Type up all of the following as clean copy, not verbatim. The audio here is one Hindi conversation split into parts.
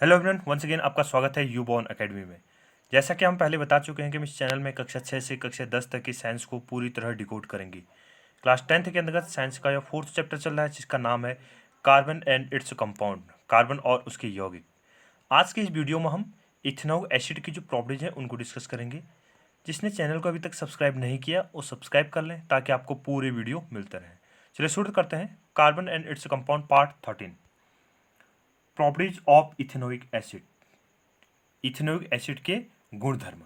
हेलो एवरीवन, वंस अगेन आपका स्वागत है यूबॉर्न एकेडमी में। जैसा कि हम पहले बता चुके हैं कि हम इस चैनल में कक्षा 6 से कक्षा 10 तक की साइंस को पूरी तरह डिकोड करेंगे। क्लास 10th के अंतर्गत साइंस का यह 4th चैप्टर चल रहा है जिसका नाम है carbon and its compound, carbon और उसके यौगिक। आज के इस वीडियो में हम इथेनॉइक एसिड की जो प्रॉपर्टीज हैं उनको डिस्कस करेंगे। जिसने चैनल को अभी तक सब्सक्राइब नहीं किया वो सब्सक्राइब कर लें ताकि आपको पूरे वीडियो मिलते रहें। चलिए शुरू करते हैं। Carbon and its compound part 13, properties of ethanoic acid. Ethanoic acid के गुणधर्म।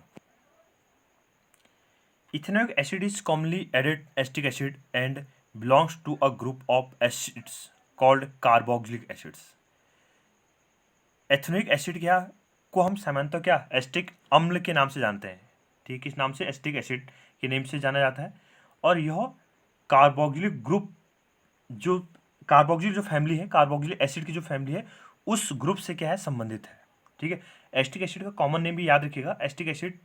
Ethanoic acid is commonly added acetic acid and belongs to a group of acids called carboxylic acids. Ethanoic acid क्या को हम सामान्यतः क्या एसिटिक अम्ल के नाम से जानते हैं। ठीक, इस नाम से एसिटिक एसिड के नेम से जाना जाता है। और यह कार्बोक्सिलिक ग्रुप जो कार्बोक्सिलिक जो फैमिली है, कार्बोक्सिलिक एसिड की जो फैमिली है उस ग्रुप से क्या है संबंधित है। ठीक है, एसिटिक एसिड का कॉमन नेम भी याद रखिएगा। एसिटिक एसिड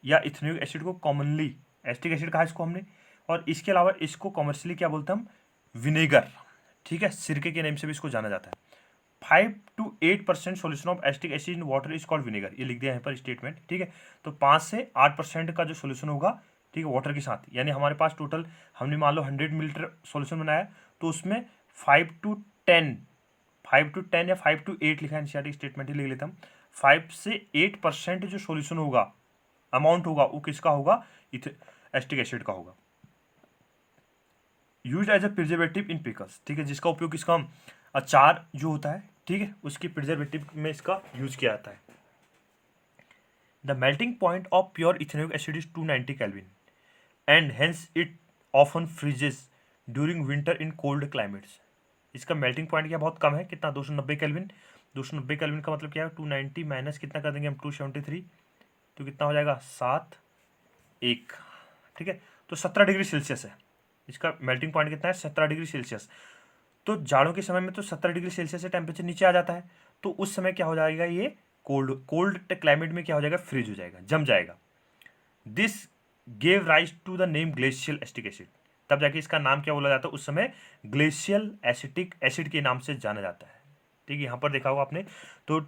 या इथेनोइक एसिड को कॉमनली एसिटिक एसिड कहा इसको हमने, और इसके अलावा इसको कॉमर्शियली क्या बोलते हैं हम, विनेगर। ठीक है, सिरके के नेम से भी इसको जाना जाता है। 5 to 8% solution of acetic acid in water is called vinegar, ये लिख दिया यहाँ पर स्टेटमेंट। ठीक है, तो 5 से 8% का जो सोल्यूशन होगा, ठीक है, वाटर के साथ, यानी हमारे पास टोटल हमने मान लो 100 मिलीलीटर सोल्यूशन बनाया तो उसमें 5 to 10 या 5 to 8 लिखा है, एनसीईआरटी स्टेटमेंट ही लिख लेता हूँ। 5 से 8% जो सोल्यूशन होगा, अमाउंट होगा, वो किसका होगा, एसिटिक एसिड का होगा। Use as a preservative in pickles, ठीक है, जिसका उपयोग किसका हम अचार जो होता है, ठीक है, उसकी प्रिजर्वेटिव में इसका यूज किया जाता है। The melting point of pure ethanoic acid is 290 kelvin and hence it often freezes during winter in cold climates. इसका मेल्टिंग पॉइंट क्या बहुत कम है, कितना, 290 केल्विन। 290 केल्विन का मतलब क्या है, 290 माइनस कितना कर देंगे हम, 273, तो कितना हो जाएगा, 7 ठीक है, तो 17 डिग्री सेल्सियस है इसका मेल्टिंग पॉइंट। कितना है, 17 डिग्री सेल्सियस। तो जाड़ों के समय में तो 17 डिग्री सेल्सियस से टेम्परेचर नीचे आ जाता है, तो उस समय क्या हो जाएगा, ये कोल्ड क्लाइमेट में क्या हो जाएगा, फ्रीज हो जाएगा, जम जाएगा। This gave rise to the name glacial acetic acid, तब जाके इसका नाम क्या बोला जाता है, उस समय ग्लेशियल एसिटिक एसिड के नाम से जाना जाता है। ठीक है, यहाँ पर देखा होगा आपने, तो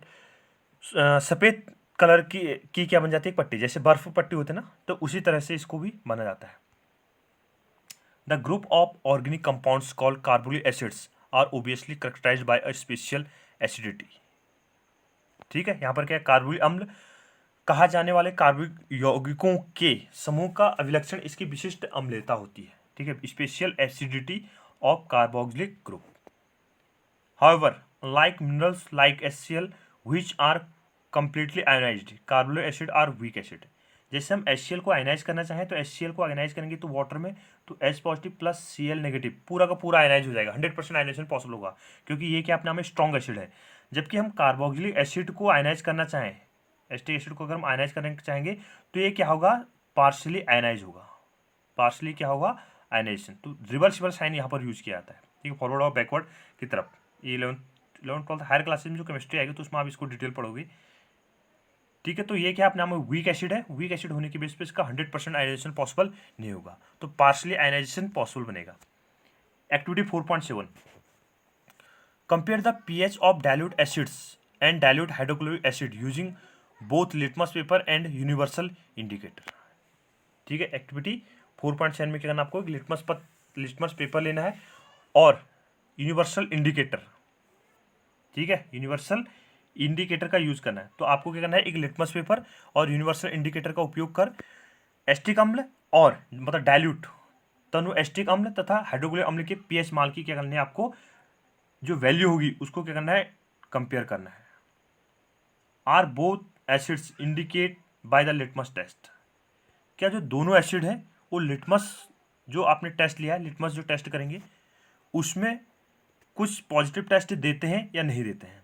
सफ़ेद कलर की क्या बन जाती है, पट्टी, जैसे बर्फ पट्टी होती है ना, तो उसी तरह से इसको भी माना जाता है। The group of organic compounds called carboxylic acids are obviously characterised by a special acidity. ठीक है, यहाँ पर क्या है, कार्बोक्सिलिक अम्ल कहा जाने वाले कार्बोक्सिलिक यौगिकों के समूह का अभिलक्षण इसकी विशिष्ट अम्लता होती है। ठीक है, special acidity of carboxylic group. However, like minerals like HCl, which are completely ionized, carboxylic acid are weak acid. जैसे हम HCl को आयनाइज करना चाहें तो HCl को आयनाइज करेंगे तो वाटर में, तो H positive plus Cl negative पूरा का पूरा आयनाइज हो जाएगा, 100% आयनाइजेशन पॉसिबल होगा, क्योंकि ये क्या अपने नाम में स्ट्रॉन्ग एसिड है। जबकि हम कार्बोक्सिलिक एसिड को आयनाइज करना चाहें, एसिटिक एसिड को अगर हम आयनाइज करना चाहेंगे तो ये क्या होगा, पार्शली आयनाइज होगा, पार्शली क्या होगा, आयनाइजेशन। तो रिवर्सिबल साइन यहाँ पर यूज किया जाता है। ठीक है, फॉरवर्ड और बैकवर्ड की तरफ। ये 11th 12th हायर क्लासेस में जो केमिस्ट्री आएगी तो उसमें आप इसको डिटेल पढ़ोगे। ठीक है, तो ये क्या अपने नाम में वीक एसिड है, वीक एसिड होने की बेस पे इसका 100% आयनाइजेशन पॉसिबल नहीं होगा, तो पार्शली आयनाइजेशन पॉसिबल बनेगा। Activity 4.7, compare the pH of dilute acids and dilute hydrochloric acid using both litmus paper and universal indicator. ठीक है, एक्टिविटी 4.7 में क्या करना आपको, लिटमस पेपर लेना है और यूनिवर्सल इंडिकेटर। ठीक है, यूनिवर्सल इंडिकेटर का यूज करना है। तो आपको क्या करना है, एक लिटमस पेपर और यूनिवर्सल इंडिकेटर का उपयोग कर एस्टिक अम्ल और मतलब डाइल्यूट तनु एस्टिक अम्ल तथा हाइड्रोक्लोरिक अम्ल के पीएच मान की क्या करनी है आपको, जो वैल्यू होगी उसको क्या करना है, कंपेयर करना है। Are both acids indicate by the litmus test, क्या जो दोनों एसिड है वो लिटमस जो आपने टेस्ट लिया है, लिटमस जो टेस्ट करेंगे उसमें कुछ पॉजिटिव टेस्ट देते हैं या नहीं देते हैं।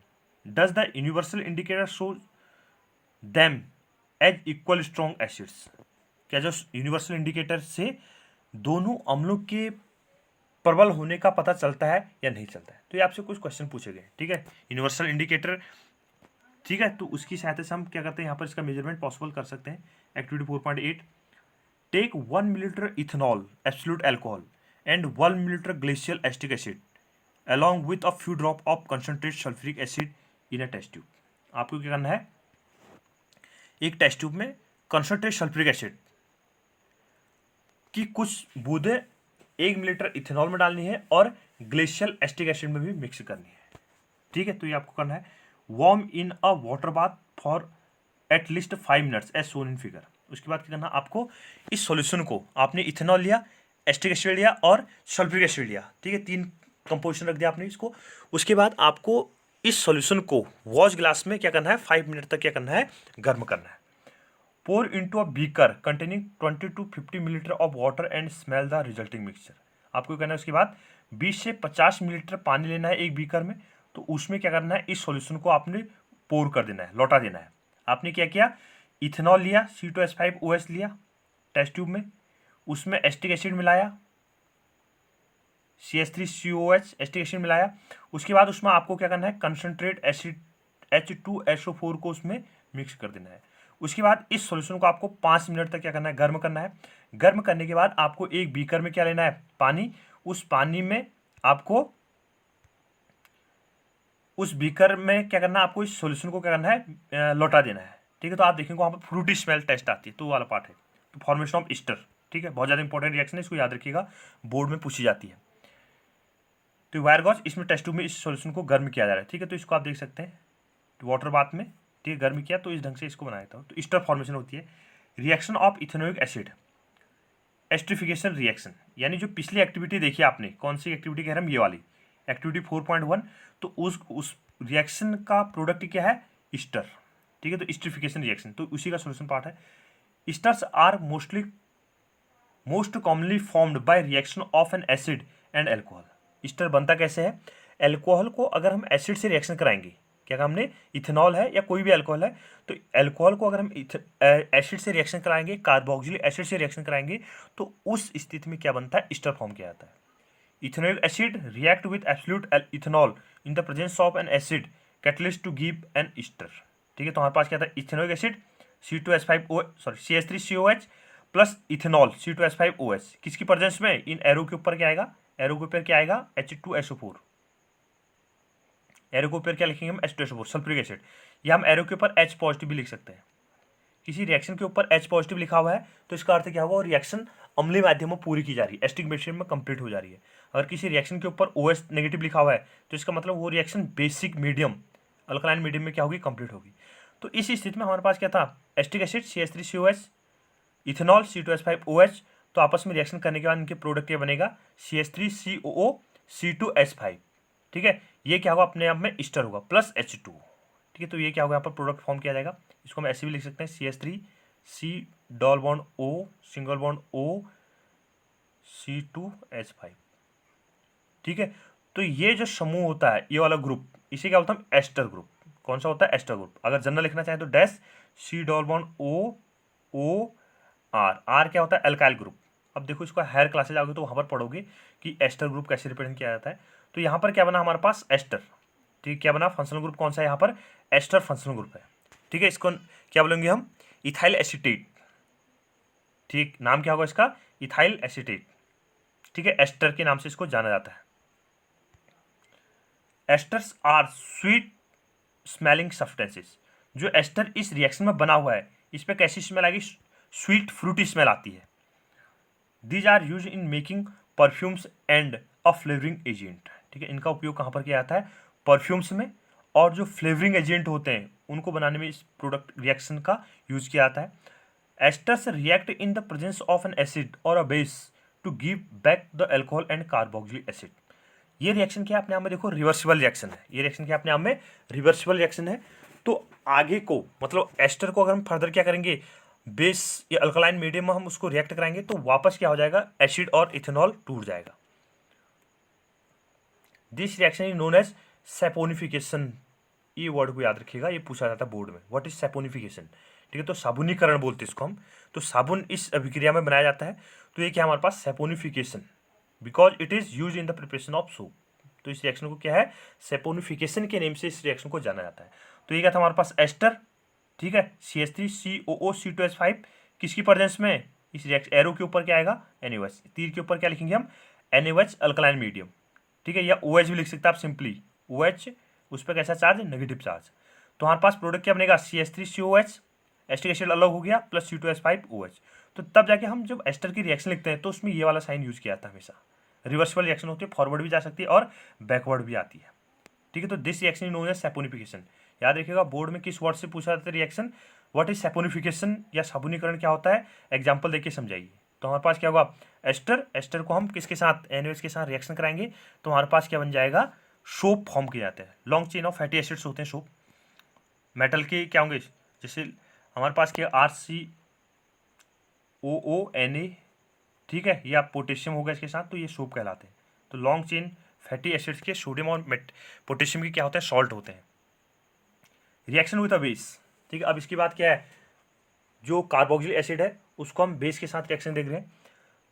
Does the universal indicator show them as equal strong acids, क्या जो यूनिवर्सल इंडिकेटर से दोनों अम्लों के प्रबल होने का पता चलता है या नहीं चलता है। तो ये आपसे कुछ क्वेश्चन पूछे गए। ठीक है, यूनिवर्सल इंडिकेटर, ठीक है, तो उसकी सहायता से हम क्या करते हैं, यहाँ पर इसका मेजरमेंट पॉसिबल कर सकते हैं। Activity 4.8, take 1 millilitre ethanol absolute alcohol and 1 millilitre glacial acetic acid along with a few drop of concentrated sulfuric acid in a test tube। आपको क्या करना है, एक टेस्ट ट्यूब में कंसंट्रेट सल्फ्यूरिक एसिड की कुछ बूंदें 1 मिलीलीटर इथेनॉल में डालनी है और ग्लेशियल एस्टिक एसिड में भी मिक्स करनी है। ठीक है, तो ये आपको करना है warm in a water bath for at least 5 minutes as shown in figure. उसके बाद क्या करना, आपको इस सॉल्यूशन को, आपने इथेनॉल लिया, एस्टिक एसिड लिया और सल्फ्यूरिक एसिड लिया, ठीक है, 3 कंपोजिशन रख दिया आपने इसको। उसके बाद आपको इस सॉल्यूशन को वॉश ग्लास में क्या करना है, 5 मिनट तक क्या करना है, गर्म करना है। Pour into a beaker containing 20 to 50 millilitre of water and smell the resulting mixture. आपको करना है उसके बाद 20 से 50 मिलीलीटर पानी लेना है एक बीकर में, तो उसमें क्या करना है, इस सॉल्यूशन को आपने पोर कर देना है, लौटा देना है। आपने क्या किया, इथेनॉल लिया, C2H5OH लिया टेस्ट ट्यूब में, उसमें एस्टिक एसिड मिलाया, CH3COH एस्टिक एसिड मिलाया। उसके बाद उसमें आपको क्या करना है, कंसनट्रेट एसिड H2SO4 को उसमें मिक्स कर देना है। उसके बाद इस सॉल्यूशन को आपको 5 मिनट तक क्या करना है, गर्म करना है। गर्म करने के बाद आपको एक बीकर में क्या लेना है, पानी। उस पानी में आपको, उस बीकर में क्या करना है, आपको इस सॉल्यूशन को क्या करना है, लौटा देना है। ठीक है, तो आप देखेंगे वहाँ पर फ्रूटी स्मेल टेस्ट आती है, तो वो वाला पार्ट है, तो फॉर्मेशन ऑफ ईस्टर। ठीक है, बहुत ज़्यादा इंपॉर्टेंट रिएक्शन है, इसको याद रखिएगा, बोर्ड में पूछी जाती है। तो वायर गॉज, इसमें टेस्ट ट्यूब में इस सॉल्यूशन को गर्म किया जा रहा है। ठीक है, तो इसको आप देख सकते हैं वाटर बाथ में, ठीक है, गर्म किया, तो इस ढंग से इसको बनाया था। तो ईस्टर फॉर्मेशन होती है। Reaction of ethanoic acid, esterification reaction, यानी जो पिछली एक्टिविटी देखी आपने, कौन सी एक्टिविटी कह रहे हैं, ये वाली एक्टिविटी 4.1, तो उस रिएक्शन का प्रोडक्ट क्या है, ईस्टर। ठीक है, तो ईस्टरिफिकेशन रिएक्शन, तो उसी का सोल्यूशन पार्ट है। Esters are most commonly formed by reaction of an acid and alcohol. Ester बनता कैसे है, एल्कोहल को अगर हम एसिड से रिएक्शन कराएंगे, क्या हमने इथेनॉल है या कोई भी एल्कोहल है, तो एल्कोहल को अगर हम एसिड से रिएक्शन कराएंगे, कार्बोक्सिलिक एसिड से रिएक्शन कराएंगे, तो उस स्थिति में क्या बनता है, ईस्टर फॉर्म किया जाता है। Ethanoic acid react with absolute ethanol in the presence of an acid catalyst to give an ester. ठीक है, तो हमारे पास क्या था, ethanoic acid CH3COH plus ethanol C2H5OH, किसकी प्रेजेंस में, इन एरो के ऊपर क्या आएगा, एरो के ऊपर क्या आएगा, H2SO4, एरो के ऊपर क्या लिखेंगे हम, H2SO4 सल्फ्यूरिक एसिड, या हम एरो के ऊपर H पॉजिटिव भी लिख सकते हैं। किसी रिएक्शन के ऊपर H पॉजिटिव लिखा हुआ है तो इसका अर्थ क्या होगा, वो रिएक्शन अम्लीय माध्यम में पूरी की जा रही है, एस्टिक बेसिस में कंप्लीट हो जा रही है। अगर किसी रिएक्शन के ऊपर OH नेगेटिव लिखा हुआ है तो इसका मतलब वो reaction basic medium, alkaline medium में क्या होगी, कंप्लीट होगी। तो इस स्थिति में हमारे पास क्या था, acetic acid CH3COH, ethanol C2H5OH, तो आपस में रिएक्शन करने के बाद इनके प्रोडक्ट क्या बनेगा, CH3COO C2H5। ठीक है, ये क्या होगा, अपने आप में ईस्टर होगा प्लस H2। ठीक है, तो ये क्या होगा, यहाँ पर प्रोडक्ट फॉर्म किया जाएगा। इसको हम ऐसे भी लिख सकते हैं, CH3C double bond O single bond O C2H5। ठीक है, तो ये जो समूह होता है, ये वाला ग्रुप, इसे क्या बोलते हैं, एस्टर ग्रुप। कौन सा होता है, एस्टर ग्रुप। अगर जनरल लिखना चाहे तो dash C double bond O R क्या होता है, एल्काइल ग्रुप। अब देखो, इसको हायर क्लासेज आओगे तो वहाँ पर पढ़ोगे कि एस्टर ग्रुप कैसे रिप्रेजेंट किया जाता है। तो यहाँ पर क्या बना हमारे पास, एस्टर। ठीक, क्या बना, फंक्शनल ग्रुप कौन सा है, यहाँ पर एस्टर फंक्शनल ग्रुप है। ठीक है, इसको क्या बोलेंगे हम, इथाइल एसीटेट। ठीक, नाम क्या होगा इसका, इथाइल एसीटेट। ठीक है, एस्टर के नाम से इसको जाना जाता है। Esters are sweet smelling substances. जो एस्टर इस रिएक्शन में बना हुआ है, इस पर कैसी स्मेल आएगी, स्वीट फ्रूटी स्मेल आती है। These are use in making perfumes and a flavouring agent. ठीक है, इनका उपयोग कहाँ पर किया जाता है, परफ्यूम्स में, और जो फ्लेवरिंग एजेंट होते हैं उनको बनाने में इस प्रोडक्ट रिएक्शन का यूज किया जाता है। Esters react in the presence of an acid और a base to give back the alcohol and carboxylic acid. ये रिएक्शन क्या अपने आप में, देखो रिवर्सिबल रिएक्शन है। ये रिएक्शन क्या अपने आप में रिवर्सिबल रिएक्शन है। तो आगे को, मतलब एस्टर को अगर हम फर्दर क्या करेंगे, बेस या अल्कलाइन मीडियम में हम उसको रिएक्ट कराएंगे तो वापस क्या हो जाएगा, एसिड और इथेनॉल टूट जाएगा। This reaction is known as saponification. ये वर्ड को याद रखिएगा, ये पूछा जाता है बोर्ड में, व्हाट इज सैपोनिफिकेशन। ठीक है, तो साबुनीकरण बोलते हैं इसको हम। तो साबुन इस अभिक्रिया में बनाया जाता है, तो ये क्या हमारे पास, saponification, because it is use in the preparation of soap. तो इस रिएक्शन को क्या है, सैपोनिफिकेशन के नेम से इस रिएक्शन को जाना जाता है। तो ये क्या था हमारे पास, एस्टर। ठीक है, CH3COO C2H5 किसकी प्रेजेंस में, इस रिएक्शन एरो के ऊपर क्या आएगा, NaOH। तीर के ऊपर क्या लिखेंगे हम, NaOH अल्कलाइन मीडियम। ठीक है, या OH भी लिख सकते हैं आप सिंपली, OH, उस पर कैसा चार्ज, नेगेटिव चार्ज। तो हमारे पास प्रोडक्ट क्या बनेगा, CH3COH, एस्टिक एसिड अलग हो गया, प्लस C2H5OH। तो तब जाके हम जब एस्टर की रिएक्शन लिखते हैं तो उसमें ये वाला साइन यूज किया जाता है हमेशा। रिवर्सिबल रिएक्शन होती है, फॉरवर्ड भी जा सकती है और बैकवर्ड भी आती है, ठीक है। तो this reaction is known as saponification. याद रखिएगा बोर्ड में किस वर्ड से पूछा जाता है रिएक्शन, व्हाट इज सैपोनिफिकेशन या साबुनीकरण क्या होता है, एग्जाम्पल देखिए समझाइए। तो हमारे पास क्या होगा, एस्टर, एस्टर को हम किसके साथ, NaOH के साथ रिएक्शन कराएंगे तो हमारे पास क्या बन जाएगा, सोप फॉर्म किए जाते हैं। Long chain of fatty acids होते हैं सोप। मेटल के क्या होंगे, जैसे हमारे पास क्या RCOONA, ठीक है, ये आप पोटेशियम होगा इसके साथ, तो ये सोप कहलाते हैं। तो लॉन्ग चेन फैटी एसिड्स के सोडियम और पोटेशियम के क्या होते हैं, सॉल्ट होते हैं। रिएक्शन विद अ बेस, ठीक है। अब इसकी बात क्या है, जो कार्बोक्सिलिक एसिड है उसको हम बेस के साथ रिएक्शन देख रहे हैं।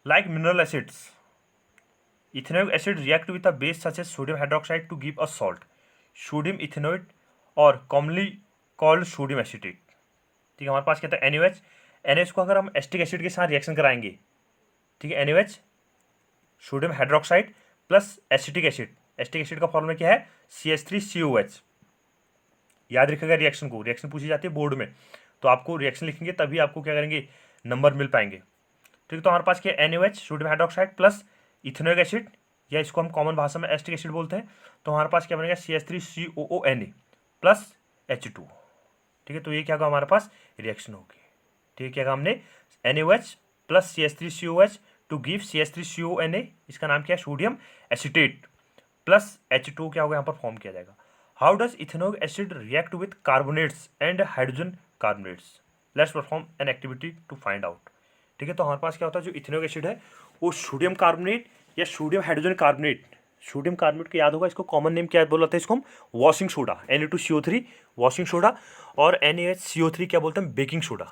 Like mineral acids, ethanoic acid react with a base such as sodium hydroxide to give a salt, sodium ethanoid और कॉमनली कॉल्ड सोडियम एसिटेट, ठीक है। हमारे पास क्या था, NaOH, NaOH को अगर हम एस्टिक एसिड के साथ रिएक्शन कराएंगे, ठीक है, NaOH sodium hydroxide plus acetic acid, acetic acid का फॉर्मूला क्या है, CH3COH। याद रखिएगा रिएक्शन को, रिएक्शन पूछी जाती है बोर्ड में, तो आपको रिएक्शन लिखेंगे तभी आपको क्या करेंगे, नंबर मिल पाएंगे, ठीक है। तो हमारे पास क्या है, NaOH sodium hydroxide plus ethanoic acid, या इसको हम कॉमन भाषा में एस्टिक एसिड बोलते हैं। तो हमारे पास क्या बनेगा, CH3COONA प्लस H2, ठीक है। तो ये क्या होगा, हमारे पास रिएक्शन होगी, ठीक है। क्या कहा हमने, NaOH plus CH3COH to give CH3CONA, इसका नाम क्या है, सोडियम एसिटेट प्लस H2 क्या होगा यहाँ पर फॉर्म किया जाएगा। How does ethanoic acid react with carbonates and hydrogen carbonates, let's perform an activity to find out, ठीक है। तो हमारे पास क्या होता है, जो इथेनोइक एसिड है वो सोडियम कार्बोनेट या sodium hydrogen carbonate, sodium carbonate को याद होगा, इसको कॉमन नेम क्या बोला था, इसको हम washing soda, Na2CO3 washing soda, और NaHCO3 क्या बोलते हैं, बेकिंग सोडा,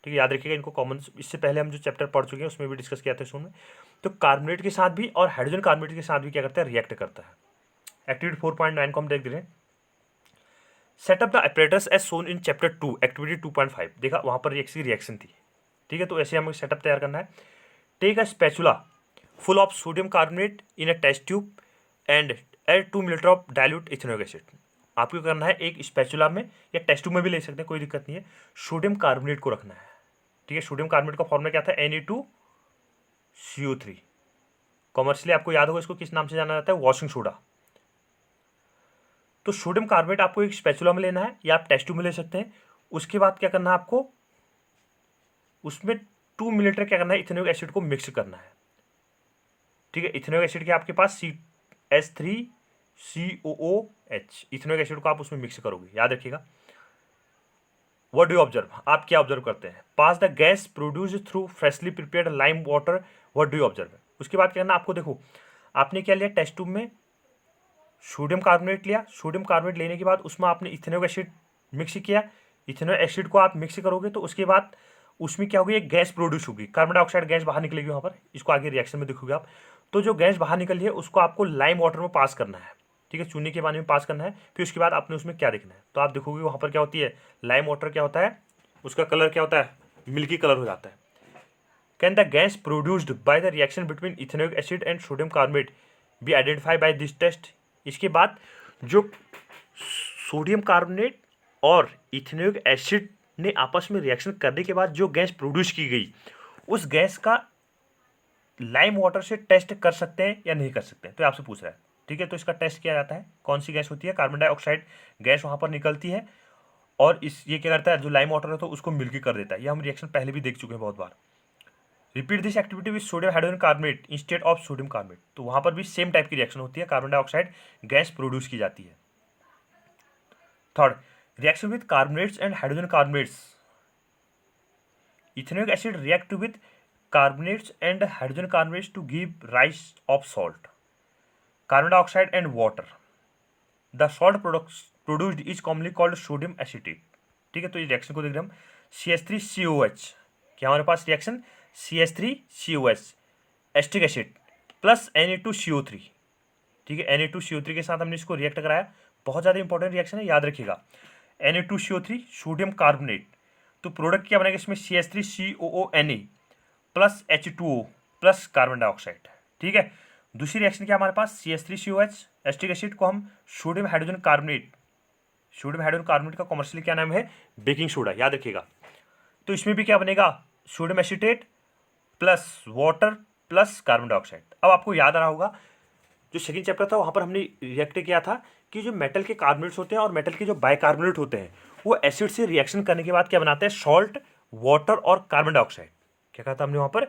ठीक है। याद रखिएगा इनको कॉमन, इससे पहले हम जो चैप्टर पढ़ चुके हैं उसमें भी डिस्कस किया था इसमें। तो कार्बोनेट के साथ भी और हाइड्रोजन कार्बोनेट के साथ भी क्या करता है, रिएक्ट करता है। एक्टिविटी 4.9 को हम देख रहे हैं। Set up the apparatus as shown in chapter 2 activity 2.5, देखा वहां पर रिएक्शन थी, ठीक है। तो ऐसे हमें सेटअप तैयार करना है। Take a spatula full of sodium carbonate in a test tube and add 2 millilitre of dilute ethanoic acid. आपको करना है, एक स्पैचुला में या टेस्ट ट्यूब में भी ले सकते हैं, कोई दिक्कत नहीं है, सोडियम कार्बोनेट को रखना है, ठीक है। सोडियम कार्बोनेट का फॉर्मूला क्या था, Na2CO3। कॉमर्शियली आपको याद होगा इसको किस नाम से जाना जाता है, वॉशिंग सोडा। तो सोडियम कार्बोनेट आपको एक स्पैचुला में लेना है या आप टेस्ट ट्यूब में ले सकते हैं। उसके बाद क्या करना है आपको, उसमें 2 मिलीलीटर क्या करना है, इथेनोइक एसिड को मिक्स करना है, ठीक है। इथेनोइक एसिड के आपके पास CH3COOH, इथेनोइक एसिड को आप उसमें मिक्स करोगे, याद रखिएगा। व्हाट डू यू ऑब्जर्व, आप क्या ऑब्जर्व करते हैं, pass the gas produce through freshly prepared lime water, what do you observe. उसके बाद क्या करना आपको, देखो आपने क्या लिया, टेस्ट ट्यूब में सोडियम कार्बोनेट लिया, सोडियम कार्बोनेट लेने के बाद उसमें आपने इथेनोइक एसिड मिक्स किया, इथेनोइक एसिड को आप मिक्स करोगे तो उसके बाद उसमें क्या होगी, एक गैस प्रोड्यूस होगी, कार्बन डाइऑक्साइड गैस बाहर निकलेगी वहाँ पर, इसको आगे रिएक्शन में देखोगे आप। तो जो गैस बाहर निकली है उसको आपको लाइम वाटर में पास करना है, ठीक है, चूने के पानी में पास करना है। फिर उसके बाद आपने उसमें क्या देखना है, तो आप देखोगे वहाँ पर क्या होती है, लाइम वाटर क्या होता है, उसका कलर क्या होता है, मिल्की कलर हो जाता है। Can the gas produced by the reaction between ethanoic acid and sodium carbonate be identify by this test. इसके बाद जो सोडियम कार्बोनेट और इथेनोइक एसिड ने आपस में रिएक्शन करने के बाद जो गैस प्रोड्यूस की गई, उस गैस का लाइम वाटर से टेस्ट कर सकते हैं या नहीं कर सकते हैं, तो आपसे पूछ रहा है, ठीक है। तो इसका टेस्ट किया जाता है, कौन सी गैस होती है, कार्बन डाइऑक्साइड गैस वहाँ पर निकलती है, और ये क्या करता है, जो लाइम वाटर है तो उसको मिल्की कर देता है। ये हम रिएक्शन पहले भी देख चुके हैं बहुत बार। Repeat this activity with sodium hydrogen carbonate instead of sodium carbonate, तो वहाँ पर भी सेम टाइप की रिएक्शन होती है, कार्बन डाइऑक्साइड गैस प्रोड्यूस की जाती है। Third, reaction with carbonates and hydrogen carbonates, ethanoic acid react with carbonates and hydrogen carbonates to give rise of salt, carbon dioxide and water. The salt produced is commonly called sodium acetate, ठीक है। तो इस रिएक्शन को देख रहे हैं हम, CH3COH, क्या हमारे पास reaction, CH3COH acetic acid plus Na2CO3, ठीक है। Na2CO3 के साथ हमने इसको रिएक्ट कराया, बहुत ज़्यादा इंपॉर्टेंट रिएक्शन है, याद रखिएगा। Na2CO3 सोडियम कार्बोनेट, तो प्रोडक्ट क्या बनेगा इसमें, CH3COONA plus H2O plus carbon dioxide, ठीक है। दूसरी रिएक्शन क्या हमारे पास, CH3COH एस्टिक एसिड को हम sodium hydrogen carbonate, sodium hydrogen carbonate का कॉमर्शियली क्या नाम है, बेकिंग सोडा, याद रखिएगा। तो इसमें भी क्या बनेगा, sodium acetate plus water plus carbon dioxide. अब आपको याद आ रहा होगा जो सेकंड चैप्टर था वहाँ पर हमने रिएक्ट किया था कि जो मेटल के कार्बोनेट्स होते हैं और मेटल के जो बाइकार्बोनेट होते हैं वो एसिड से रिएक्शन करने के बाद क्या बनाते हैं, सॉल्ट, वाटर और कार्बन डाइऑक्साइड। क्या कहा था हमने वहाँ पर,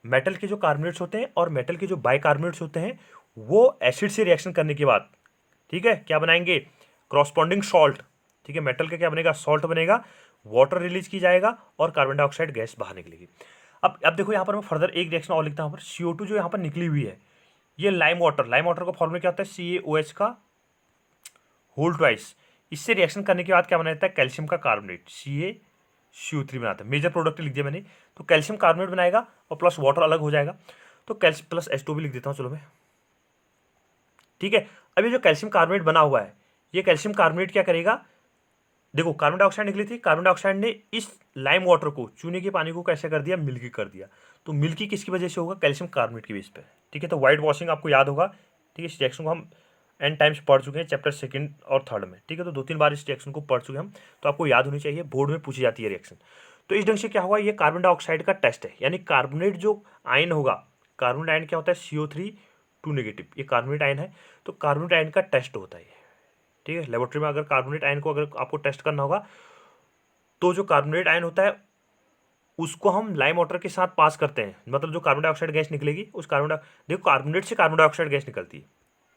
मेटल के जो कार्बोनेट्स होते हैं और मेटल के जो बाइकार्बोनेट्स होते हैं वो एसिड से रिएक्शन करने के बाद, ठीक है, क्या बनाएंगे, क्रॉसपॉन्डिंग सॉल्ट। ठीक है, मेटल का क्या बनेगा, सॉल्ट बनेगा, वाटर रिलीज की जाएगा और कार्बन डाइऑक्साइड गैस बाहर निकलेगी। अब देखो यहाँ पर मैं फर्दर एक रिएक्शन और लिखता हूँ, CO2 जो यहाँ पर निकली हुई है ये लाइम वाटर का फॉर्मूला क्या होता है, CaOH का होल ट्वाइस। इससे रिएक्शन करने के बाद क्या बनाता है, कैल्शियम का कार्बोनेट, CaCO3 बनाता है। मेजर प्रोडक्ट लिख दिया मैंने, तो कैल्शियम कार्बोनेट बनाएगा और प्लस वाटर अलग हो जाएगा, तो कैल्शियम प्लस H2 भी लिख देता हूँ, चलो मैं, ठीक है। अब ये जो कैल्शियम कार्बोनेट बना हुआ है, ये कैल्शियम कार्बोनेट क्या करेगा, देखो कार्बन डाइऑक्साइड निकली थी, कार्बन डाइऑक्साइड ने इस लाइम वाटर को, चूने के पानी को कैसे कर दिया, मिल्की कर दिया। तो मिल्की किसकी वजह से होगा, कैल्शियम कार्बोनेट की बेस पे, ठीक है। तो व्हाइट वॉशिंग आपको याद होगा, ठीक है। इस रिएक्शन को हम एन टाइम्स पढ़ चुके हैं चैप्टर 2 और 3 में, ठीक है। तो 2-3 बार इस रिएक्शन को पढ़ चुके हम, तो आपको याद होनी चाहिए, बोर्ड में पूछी जाती है रिएक्शन। तो इस ढंग से क्या हुआ, ये कार्बन डाइऑक्साइड का टेस्ट है, यानी कार्बोनेट जो आयन होगा, कार्बोनेट आयन क्या होता है, CO3 2 नेगेटिव, ये कार्बोनेट आयन है। तो कार्बोनेट आयन का टेस्ट होता है, ठीक है। लेबोरेटरी में अगर कार्बोनेट आयन को अगर आपको टेस्ट करना होगा तो जो कार्बोनेट आयन होता है उसको हम लाइम वाटर के साथ पास करते हैं, मतलब जो कार्बन डाइऑक्साइड गैस निकलेगी उस देखो कार्बोनेट से कार्बन डाइऑक्साइड गैस निकलती है,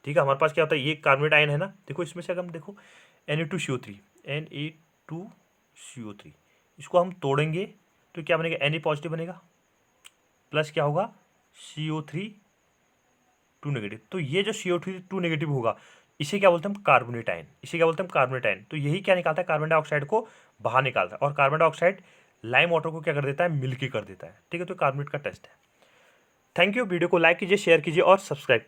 ठीक है। हमारे पास क्या होता है, ये कार्बोनेट आयन है ना, देखो इसमें से अगर हम देखो Na2CO3 इसको हम तोड़ेंगे तो क्या बनेगा, Na पॉजिटिव बनेगा प्लस क्या होगा, CO3 2 नेगेटिव। तो ये जो CO3 2 नेगेटिव होगा इसे क्या बोलते हैं हम, कार्बोनेट आयन, इसे क्या बोलते हैं हम, कार्बोनेट आयन। तो यही क्या निकालता है, कार्बन डाइऑक्साइड को बाहर निकालता है, और कार्बन डाइऑक्साइड लाइम वाटर को क्या कर देता है, मिल्की कर देता है, ठीक है। तो कार्बोनेट का टेस्ट है। थैंक यू, वीडियो को लाइक कीजिए, शेयर कीजिए और सब्सक्राइब